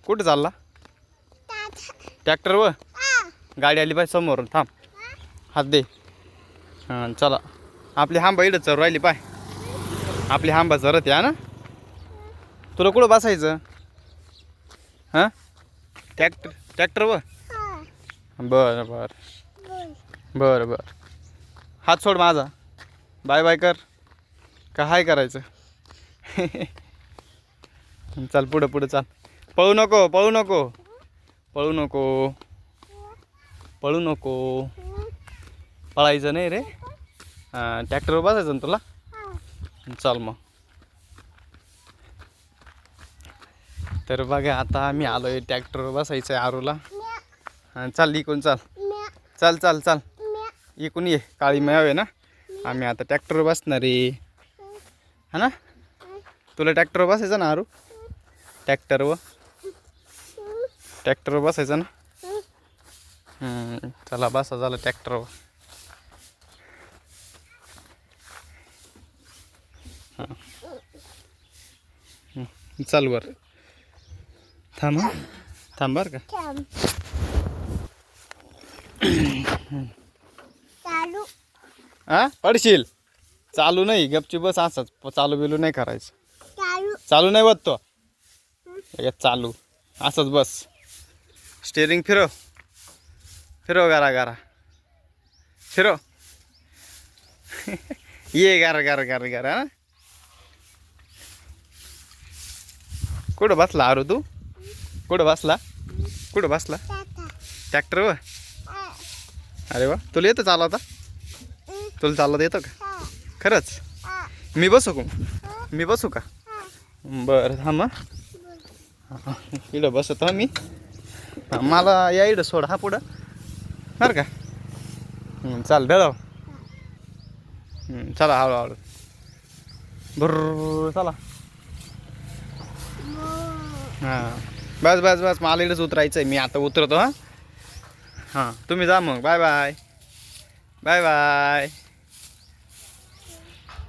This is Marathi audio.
कुठं चालला? ट्रॅक्टरवर गाडी आली पाय समोरून. थांब, हात दे. हां चला, आपली हांबा इकडं चर राहिली पाय. आपली हांबा चरत या ना. तुला कुठं बसायचं? हां ट्रॅक्टरवर. बरं बरं बरं बरं. हात सोड माझा. बाय बाय कर का हाय करायचं? चल पुढं पुढं चाल. पळू नको पळू नको पळू नको पळू नको. पळायचं नाही रे. हां ट्रॅक्टरवर बसायचं ना तुला. चल मग. तर बघा आता आम्ही आलो आहे ट्रॅक्टरवर बसायचं आहे आरूला. हां चाल इकून चाल. चल चल चल इकून ये. काळी मॅव आहे ना. आम्ही आता ट्रॅक्टरवर बसणार आहे हा ना. तुला ट्रॅक्टरवर बसायचं ना आरू? ट्रॅक्टरवर बसायचं ना. चला बसा झालं ट्रॅक्टरवर. हां चल वर. थांब थांब बरं का. हां पडशील. चालू नाही, गपची बस. असंच चालू बिलू नाही करायचं. चालू नाही होत तो. चालू असंच बस. स्टेअरिंग फिरव फिरव गारा गारा फिरव. ये गारा गारा गारा गारा. कुठं बसला आरू तू? कुठं बसला? कुठं बसला? ट्रॅक्टरवर. अरे वा, तुला येतं चालवता? तुला चालवता येतं का खरंच? मी बसू का? मी बसू का? बरं थांब. इकडं बसतो मी. मला या इकडं सोड. हा पुढं बरं का. चाल डळव. चला हळूहळू. बरं चला. हां बस बस बस. मला इकडेच उतरायचं आहे. मी आता उतरतो. हां हां तुम्ही जा मग. Bye bye bye bye.